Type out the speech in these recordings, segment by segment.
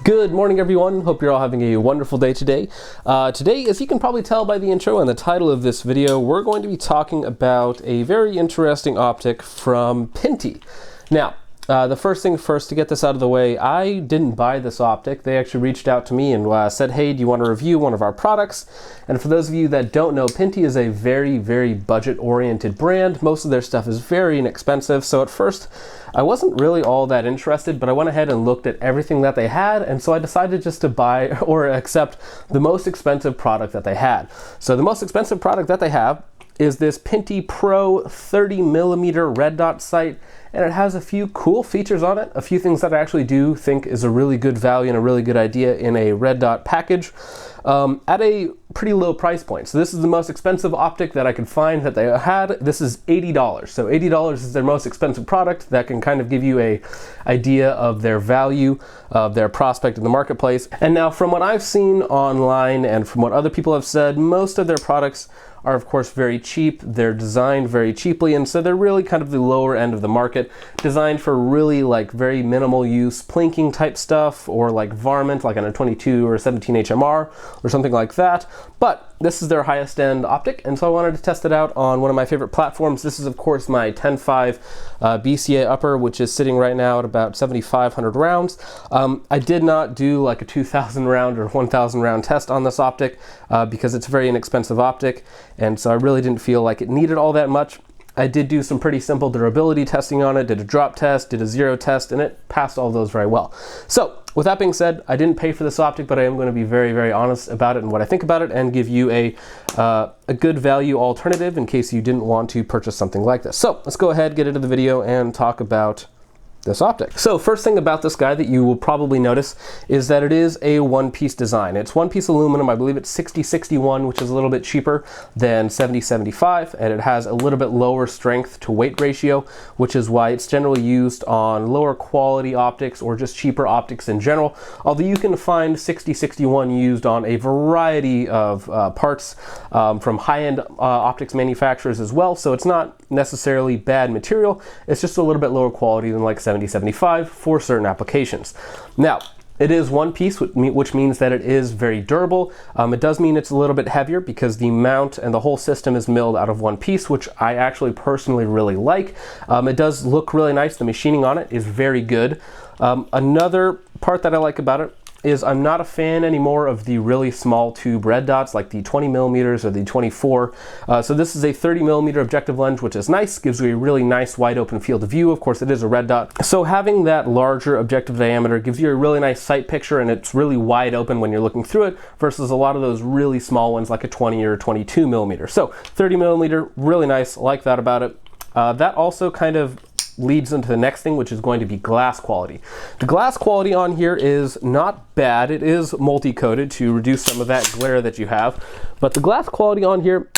Good morning, everyone. Hope you're all having a wonderful day today. Today, as you can probably tell by the intro and the title of this video, we're going to be talking about a very interesting optic from Pinty. Now, the first thing first, to get this out of the way, I didn't buy this optic. They actually reached out to me and said, hey, do you want to review one of our products? And for those of you that don't know, Pinty is a very, very budget-oriented brand. Most of their stuff is very inexpensive. So at first, I wasn't really all that interested, but I went ahead and looked at everything that they had. And so I decided just to buy or accept the most expensive product that they had. So the most expensive product that they have is this Pinty Pro 30mm red dot sight, and it has a few cool features on it, a few things that I actually do think is a really good value and a really good idea in a red dot package at a pretty low price point. So this is the most expensive optic that I could find that they had. This is $80. So $80 is their most expensive product. That can kind of give you a idea of their value, of their prospect in the marketplace. And now from what I've seen online and from what other people have said, most of their products are of course very cheap. They're designed very cheaply, and so they're really kind of the lower end of the market, designed for really like very minimal use plinking type stuff, or like varmint, like on a 22 or 17 HMR or something like that. But this is their highest end optic, and so I wanted to test it out on one of my favorite platforms. This is of course my 10.5 BCA upper, which is sitting right now at about 7,500 rounds. I did not do like a 2,000 round or 1,000 round test on this optic because it's a very inexpensive optic, and so I really didn't feel like it needed all that much. I did do some pretty simple durability testing on it, did a drop test, did a zero test, and it passed all those very well. So with that being said, I didn't pay for this optic, but I am going to be very, very honest about it and what I think about it, and give you a good value alternative in case you didn't want to purchase something like this. So let's go ahead, get into the video, and talk about this optic. So first thing about this guy that you will probably notice is that it is a one-piece design. It's one-piece aluminum. I believe it's 6061, which is a little bit cheaper than 7075, and it has a little bit lower strength to weight ratio, which is why it's generally used on lower quality optics or just cheaper optics in general. Although you can find 6061 used on a variety of parts from high-end optics manufacturers as well, so it's not necessarily bad material. It's just a little bit lower quality than like 7075 for certain applications. Now, it is one piece, which means that it is very durable. It does mean it's a little bit heavier because the mount and the whole system is milled out of one piece, which I actually personally really like. It does look really nice. The machining on it is very good. Another part that I like about it is I'm not a fan anymore of the really small tube red dots like the 20mm or the 24. So this is a 30mm objective lens, which is nice, gives you a really nice wide open field of view. Of course, it is a red dot. So having that larger objective diameter gives you a really nice sight picture, and it's really wide open when you're looking through it versus a lot of those really small ones like a 20 or 22mm. So 30mm, really nice, like that about it. That also kind of leads into the next thing, which is going to be glass quality. The glass quality on here is not bad. It is multi-coated to reduce some of that glare that you have, but the glass quality on here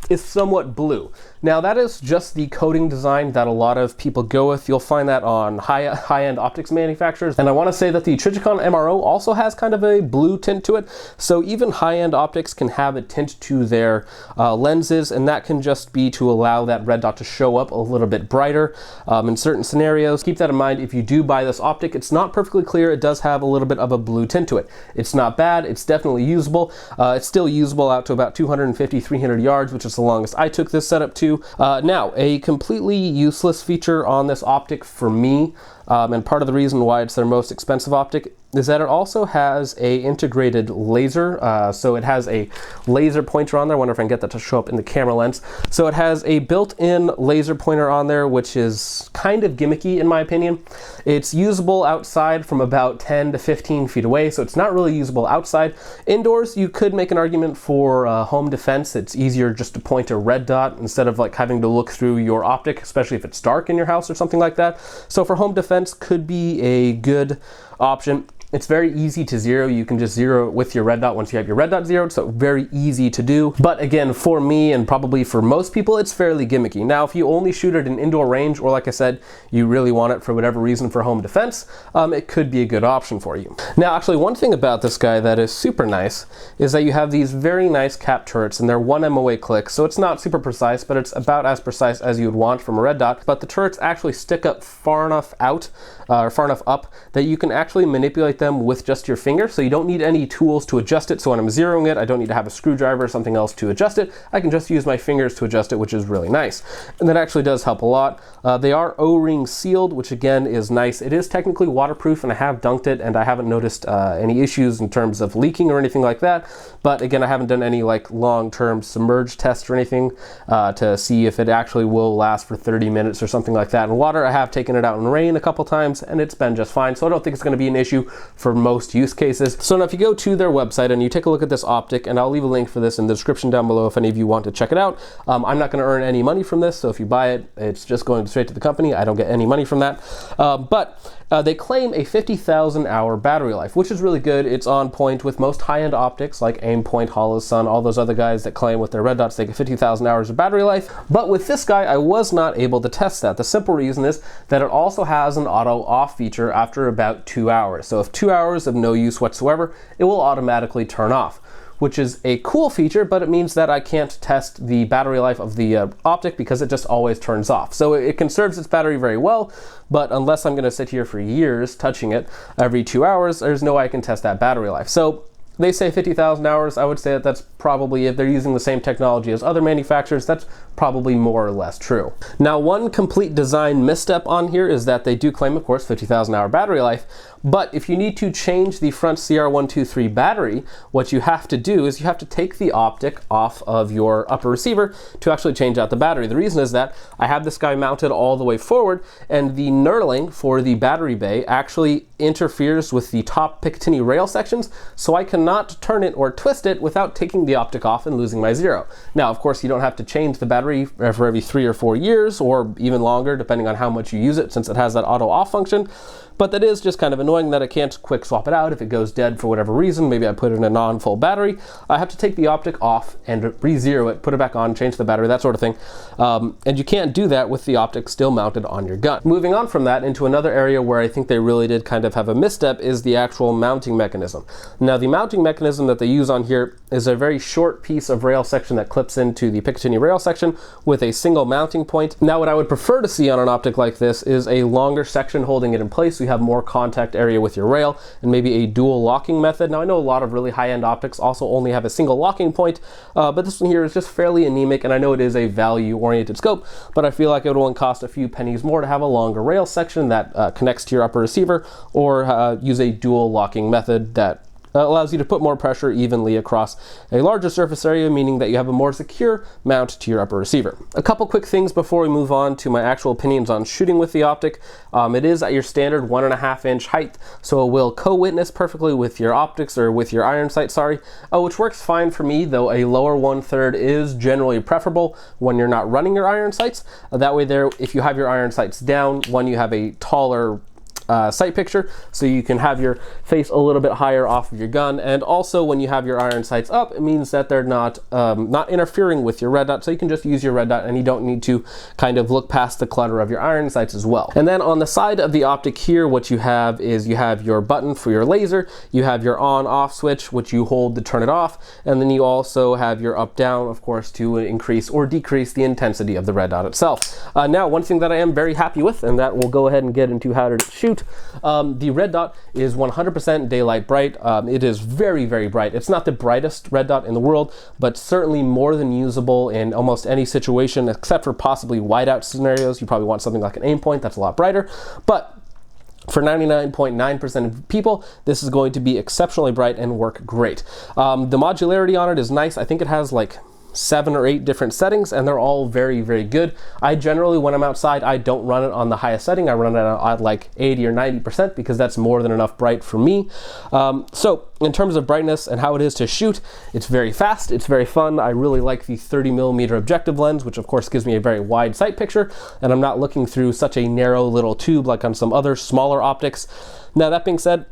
is somewhat blue. Now that is just the coating design that a lot of people go with. You'll find that on high-end optics manufacturers. And I want to say that the Trinity MRO also has kind of a blue tint to it. So even high-end optics can have a tint to their lenses, and that can just be to allow that red dot to show up a little bit brighter in certain scenarios. Keep that in mind if you do buy this optic. It's not perfectly clear. It does have a little bit of a blue tint to it. It's not bad. It's definitely usable. It's still usable out to about 250, 300 yards, which is the longest I took this setup to. Now, a completely useless feature on this optic for me, and part of the reason why it's their most expensive optic, is that it also has a integrated laser. So it has a laser pointer on there. I wonder if I can get that to show up in the camera lens. So it has a built-in laser pointer on there, which is kind of gimmicky in my opinion. It's usable outside from about 10 to 15 feet away, so it's not really usable outside. Indoors, you could make an argument for home defense. It's easier just to point a red dot instead of like having to look through your optic, especially if it's dark in your house or something like that. So for home defense, could be a good option. It's very easy to zero. You can just zero it with your red dot once you have your red dot zeroed, so very easy to do. But again, for me and probably for most people, it's fairly gimmicky. Now, if you only shoot at an indoor range, or like I said, you really want it for whatever reason for home defense, it could be a good option for you. Now, actually, one thing about this guy that is super nice is that you have these very nice cap turrets, and they're 1 MOA click, so it's not super precise, but it's about as precise as you would want from a red dot. But the turrets actually stick up far enough out, or far enough up, that you can actually manipulate them them with just your finger, so you don't need any tools to adjust it. So when I'm zeroing it, I don't need to have a screwdriver or something else to adjust it. I can just use my fingers to adjust it, which is really nice. And that actually does help a lot. They are O-ring sealed, which again is nice. It is technically waterproof, and I have dunked it, and I haven't noticed any issues in terms of leaking or anything like that. But again, I haven't done any like long-term submerged tests or anything to see if it actually will last for 30 minutes or something like that in water. I have taken it out in rain a couple times, and it's been just fine. So I don't think it's going to be an issue for most use cases. So now if you go to their website and you take a look at this Optic, and I'll leave a link for this in the description down below if any of you want to check it out. I'm not going to earn any money from this, so if you buy it, it's just going straight to the company. I don't get any money from that. But they claim a 50,000 hour battery life, which is really good. It's on point with most high-end optics like Aimpoint, Holosun, all those other guys that claim with their red dots they get 50,000 hours of battery life. But with this guy, I was not able to test that. The simple reason is that it also has an auto off feature after about 2 hours. So if 2 hours of no use whatsoever, it will automatically turn off, which is a cool feature, but it means that I can't test the battery life of the Optic because it just always turns off. So it conserves its battery very well, but unless I'm gonna sit here for years touching it every 2 hours, there's no way I can test that battery life. So they say 50,000 hours. I would say that that's probably, if they're using the same technology as other manufacturers, that's probably more or less true. Now, one complete design misstep on here is that they do claim, of course, 50,000 hour battery life, but if you need to change the front CR123 battery, what you have to do is you have to take the Optic off of your upper receiver to actually change out the battery. The reason is that I have this guy mounted all the way forward, and the knurling for the battery bay actually interferes with the top picatinny rail sections, so I cannot turn it or twist it without taking the Optic off and losing my zero. Now, of course, you don't have to change the battery for every 3 or 4 years, or even longer, depending on how much you use it, since it has that auto off function. But that is just kind of annoying that I can't quick swap it out if it goes dead for whatever reason. Maybe I put it in a non-full battery. I have to take the Optic off and re-zero it, put it back on, change the battery, that sort of thing. And you can't do that with the Optic still mounted on your gun. Moving on from that into another area where I think they really did kind of have a misstep is the actual mounting mechanism. Now, the mounting mechanism that they use on here is a very short piece of rail section that clips into the picatinny rail section with a single mounting point. Now, what I would prefer to see on an Optic like this is a longer section holding it in place, so you have more contact area with your rail, and maybe a dual locking method. Now, I know a lot of really high-end optics also only have a single locking point, but this one here is just fairly anemic, and I know it is a value-oriented scope, but I feel like it would only cost a few pennies more to have a longer rail section that connects to your upper receiver, or use a dual locking method that allows you to put more pressure evenly across a larger surface area, meaning that you have a more secure mount to your upper receiver. A couple quick things before we move on to my actual opinions on shooting with the Optic. It is at your standard 1.5 inch height, so it will co-witness perfectly with your optics, or with your iron sight, sorry, which works fine for me, though a lower 1/3 is generally preferable when you're not running your iron sights. That way there, if you have your iron sights down, you have a taller sight picture, so you can have your face a little bit higher off of your gun, and also when you have your iron sights up, it means that they're not interfering with your red dot, so you can just use your red dot and you don't need to kind of look past the clutter of your iron sights as well. And then on the side of the Optic here, what you have is you have your button for your laser, you have your on-off switch, which you hold to turn it off, and then you also have your up-down, of course, to increase or decrease the intensity of the red dot itself. Now, one thing that I am very happy with, and that we'll go ahead and get into how to shoot. The red dot is 100% daylight bright. It is very, very bright. It's not the brightest red dot in the world, but certainly more than usable in almost any situation, except for possibly whiteout scenarios. You probably want something like an Aimpoint that's a lot brighter, but for 99.9% of people, this is going to be exceptionally bright and work great. The modularity on it is nice. I think it has like 7 or 8 different settings, and they're all very, very good. I generally, when I'm outside, I don't run it on the highest setting. I run it at like 80 or 90% because that's more than enough bright for me. So in terms of brightness and how it is to shoot, it's very fast, it's very fun. I really like the 30mm objective lens, which of course gives me a very wide sight picture, and I'm not looking through such a narrow little tube like on some other smaller optics. Now, that being said,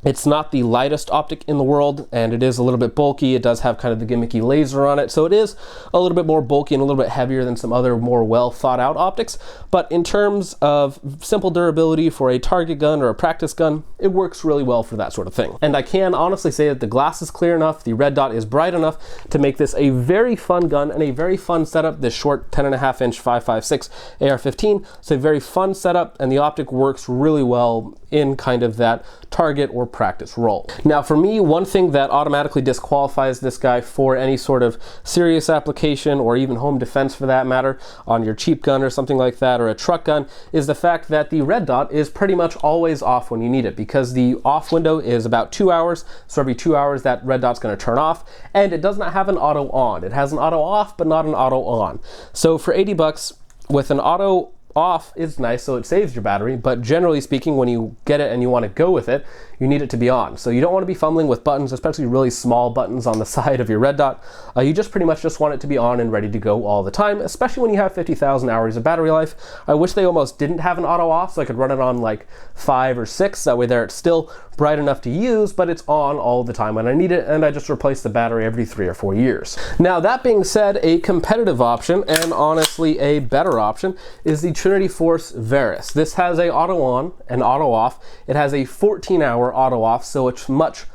it's not the lightest optic in the world, and it is a little bit bulky. It does have kind of the gimmicky laser on it, so it is a little bit more bulky and a little bit heavier than some other more well thought out optics. But in terms of simple durability for a target gun or a practice gun, it works really well for that sort of thing. And I can honestly say that the glass is clear enough, the red dot is bright enough to make this a very fun gun and a very fun setup. This short 10.5 inch 5.56 AR-15, it's a very fun setup, and the optic works really well in kind of that target or practice roll. Now for me, one thing that automatically disqualifies this guy for any sort of serious application or even home defense for that matter on your cheap gun or something like that, or a truck gun, is the fact that the red dot is pretty much always off when you need it, because the off window is about 2 hours. So every 2 hours that red dot's going to turn off, and it does not have an auto on. It has an auto off but not an auto on. So for 80 bucks with an auto off is nice, so it saves your battery, but generally speaking, when you get it and you want to go with it, you need it to be on. So you don't want to be fumbling with buttons, especially really small buttons on the side of your red dot. You just pretty much just want it to be on and ready to go all the time, especially when you have 50,000 hours of battery life. I wish they almost didn't have an auto off so I could run it on like 5 or 6. That way there it's still bright enough to use, but it's on all the time when I need it, and I just replace the battery every 3 or 4 years. Now that being said, a competitive option, and honestly a better option, is the Trinity Force Varus. This has a auto on and auto off. It has a 14-hour auto off, so it's much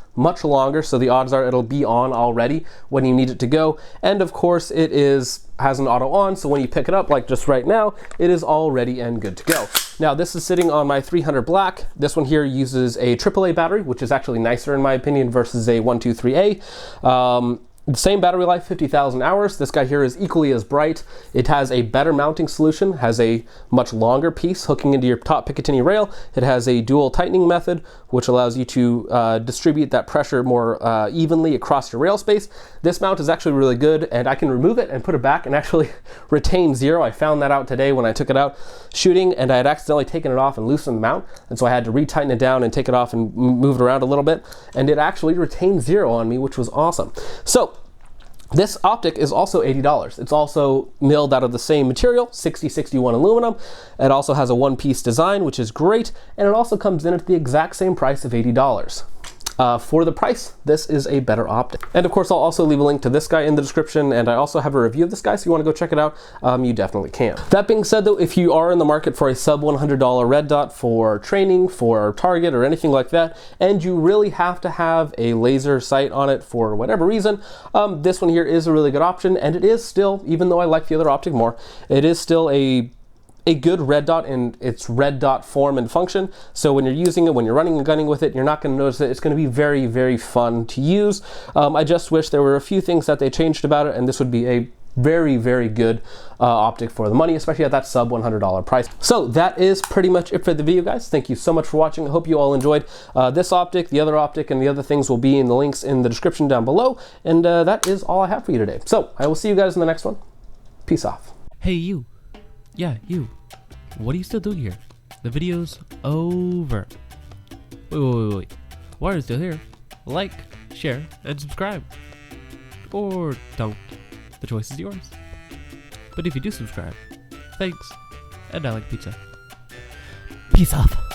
longer, so the odds are it'll be on already when you need it to go. And of course it has an auto on, so when you pick it up like just right now, it is all ready and good to go. Now this is sitting on my 300 black. This one here uses a AAA battery, which is actually nicer in my opinion versus a 123A. The same battery life, 50,000 hours. This guy here is equally as bright. It has a better mounting solution, has a much longer piece hooking into your top picatinny rail. It has a dual tightening method, which allows you to distribute that pressure more evenly across your rail space. This mount is actually really good, and I can remove it and put it back and actually retain zero. I found that out today when I took it out shooting, and I had accidentally taken it off and loosened the mount, and so I had to retighten it down and take it off and move it around a little bit, and it actually retained zero on me, which was awesome. So this Optic is also $80. It's also milled out of the same material, 6061 aluminum. It also has a one-piece design, which is great, and it also comes in at the exact same price of $80. For the price, this is a better Optic. And of course, I'll also leave a link to this guy in the description, and I also have a review of this guy, so you want to go check it out, you definitely can. That being said though, if you are in the market for a sub $100 red dot for training, for target, or anything like that, and you really have to have a laser sight on it for whatever reason, this one here is a really good option, and it is still, even though I like the other Optic more, it is still a good red dot in its red dot form and function. So when you're using it, when you're running and gunning with it, you're not going to notice it. It's going to be very, very fun to use. I just wish there were a few things that they changed about it, and this would be a very, very good Optic for the money, especially at that sub $100 price. So that is pretty much it for the video, guys. Thank you so much for watching. I hope you all enjoyed this Optic, the other Optic, and the other things will be in the links in the description down below. And that is all I have for you today. So I will see you guys in the next one. Peace off. Hey, you. Yeah, you. What are you still doing here? The video's over. Wait. Why are you still here? Like, share, and subscribe. Or don't. The choice is yours. But if you do subscribe, thanks. And I like pizza. Peace off.